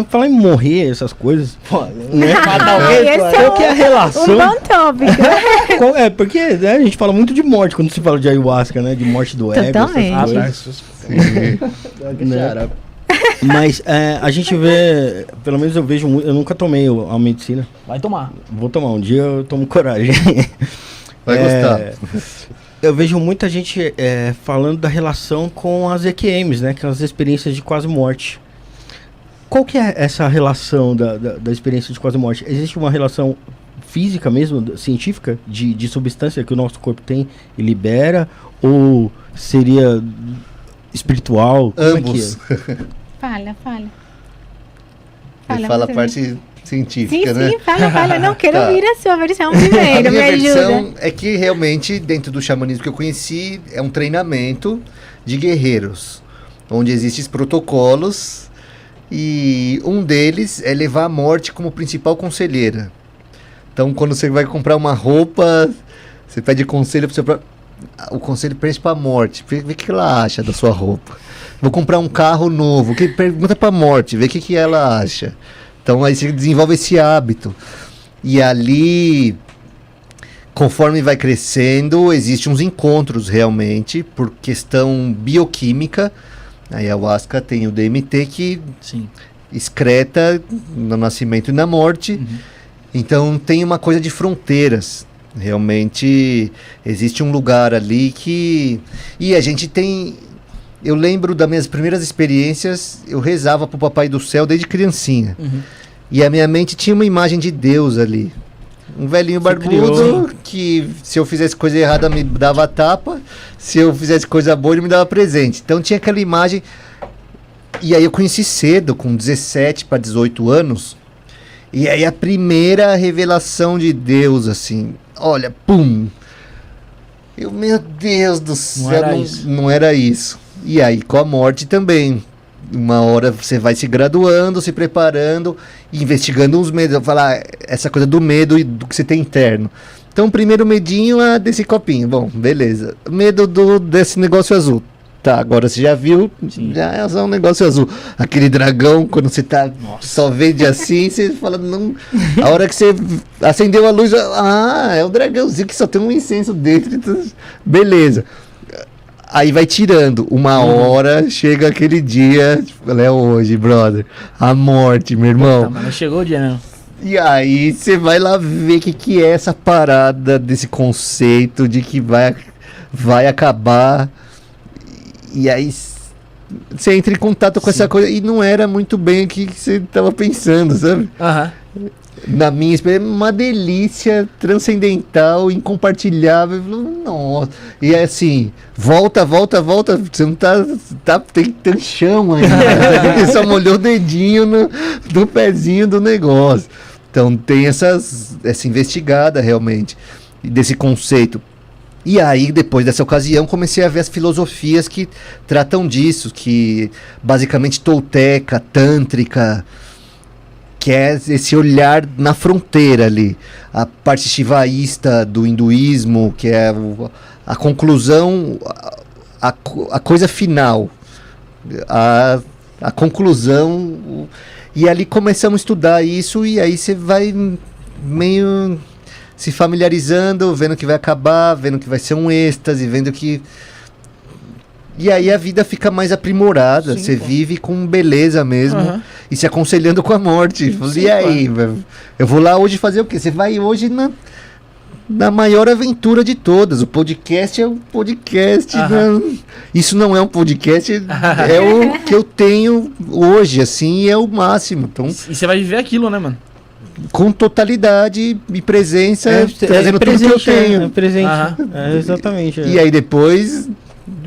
falar em morrer, essas coisas, né? Qual que é a relação? Um bom tópico. Porque né, a gente fala muito de morte quando se fala de ayahuasca, né? De morte do ego, essas coisas. Né? Mas a gente vê, pelo menos eu vejo muito, eu nunca tomei a medicina. Vai tomar. Vou tomar, um dia eu tomo coragem. Vai gostar. Eu vejo muita gente falando da relação com as EQMs, né? Que são as experiências de quase morte. Qual que é essa relação da experiência de quase morte? Existe uma relação física mesmo, científica, de substância que o nosso corpo tem e libera? Ou seria espiritual? Ambos. Como é que é? Fala. Ele fala a parte científica, né? Sim, fala. Não, quero ouvir a sua versão primeiro, a minha me ajuda. versão é que realmente, dentro do xamanismo que eu conheci, é um treinamento de guerreiros, onde existem protocolos, e um deles é levar a morte como principal conselheira. Então, quando você vai comprar uma roupa, você pede conselho o conselho prende para a morte, vê o que ela acha da sua roupa. Vou comprar um carro novo, pergunta para a morte, vê o que ela acha. Então aí você desenvolve esse hábito. E ali, conforme vai crescendo, existem uns encontros realmente, por questão bioquímica. A ayahuasca tem o DMT que excreta no nascimento e na morte. Uhum. Então tem uma coisa de fronteiras. Realmente existe um lugar ali que... E a gente tem... Eu lembro das minhas primeiras experiências, eu rezava pro Papai do Céu desde criancinha. Uhum. E a minha mente tinha uma imagem de Deus ali. Um velhinho barbudo que, se eu fizesse coisa errada, me dava tapa. Se eu fizesse coisa boa, ele me dava presente. Então tinha aquela imagem. E aí eu conheci cedo, com 17 para 18 anos. E aí a primeira revelação de Deus, assim... Olha, pum! Meu Deus do céu, não era isso. E aí com a morte também. Uma hora você vai se graduando, se preparando, investigando os medos. Eu falar essa coisa do medo e do que você tem interno. Então o primeiro medinho é desse copinho. Bom, beleza. Medo desse negócio azul. Tá, agora você já viu, já é um negócio azul. Aquele dragão, quando você tá só vende assim, você fala, não. A hora que você acendeu a luz, é o dragãozinho que só tem um incenso dentro. Então, beleza. Aí vai tirando. Uma hora, chega aquele dia, tipo, é hoje, brother. A morte, meu irmão. Tá, mas não chegou o dia, não. E aí você vai lá ver o que é essa parada desse conceito de que vai acabar. E aí você entra em contato com essa coisa e não era muito bem o que você estava pensando, sabe? Na minha experiência, uma delícia transcendental, incompartilhável. Nossa. E é assim, volta. Você não tem que ter chão ainda. Você só molhou o dedinho no pezinho do negócio. Então tem essa investigada realmente desse conceito. E aí, depois dessa ocasião, comecei a ver as filosofias que tratam disso, que basicamente tolteca, tântrica, que é esse olhar na fronteira ali. A parte shivaísta do hinduísmo, que é a conclusão, a coisa final, a conclusão. E ali começamos a estudar isso, e aí você vai meio... se familiarizando, vendo que vai acabar, vendo que vai ser um êxtase, vendo que... E aí a vida fica mais aprimorada, você vive com beleza mesmo, e se aconselhando com a morte. Sim, e aí, eu vou lá hoje fazer o quê? Você vai hoje na maior aventura de todas. O podcast é um podcast. Isso não é um podcast, é o que eu tenho hoje, assim, e é o máximo. Então, e você vai viver aquilo, né, mano? Com totalidade e presença, trazendo tudo que eu tenho. Presente. Exatamente. E aí depois,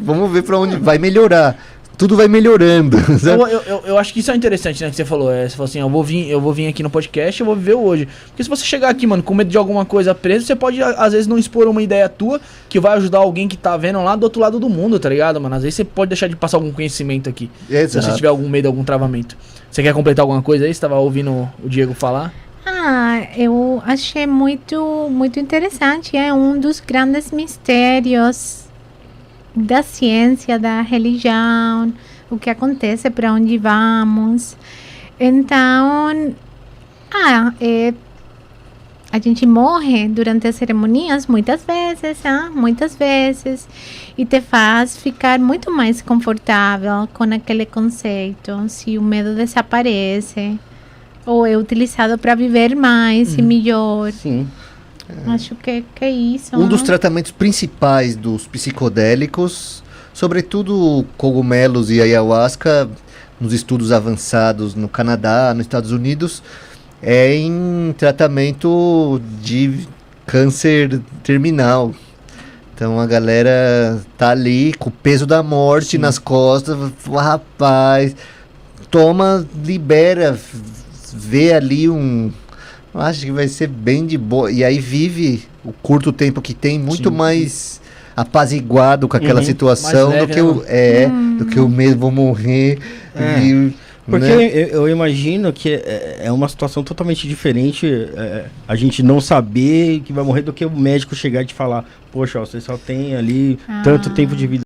vamos ver pra onde vai melhorar. Tudo vai melhorando. Eu acho que isso é interessante, né? Que você falou. Você falou assim, eu vou vir aqui no podcast, eu vou viver hoje. Porque se você chegar aqui, mano, com medo de alguma coisa preso, você pode, às vezes, não expor uma ideia tua que vai ajudar alguém que tá vendo lá do outro lado do mundo, tá ligado, mano? Às vezes você pode deixar de passar algum conhecimento aqui. Exato. Se você tiver algum medo, algum travamento. Você quer completar alguma coisa aí? Você tava ouvindo o Diego falar? Eu achei muito, muito interessante. É um dos grandes mistérios da ciência, da religião, o que acontece, para onde vamos. Então, a gente morre durante as cerimonias muitas vezes, e te faz ficar muito mais confortável com aquele conceito. Se o medo desaparece, ou é utilizado para viver mais e melhor. Sim. Acho que é isso. Um dos tratamentos principais dos psicodélicos, sobretudo cogumelos e ayahuasca, nos estudos avançados no Canadá, nos Estados Unidos, é em tratamento de câncer terminal. Então a galera tá ali com o peso da morte nas costas, fala, rapaz, toma, libera, vê ali acho que vai ser bem de boa. E aí vive o curto tempo que tem muito mais apaziguado com aquela situação Mais leve, do que o medo, vou morrer. Porque né? eu imagino que é uma situação totalmente diferente, a gente não saber que vai morrer do que o médico chegar e te falar, poxa, ó, você só tem ali tanto tempo de vida.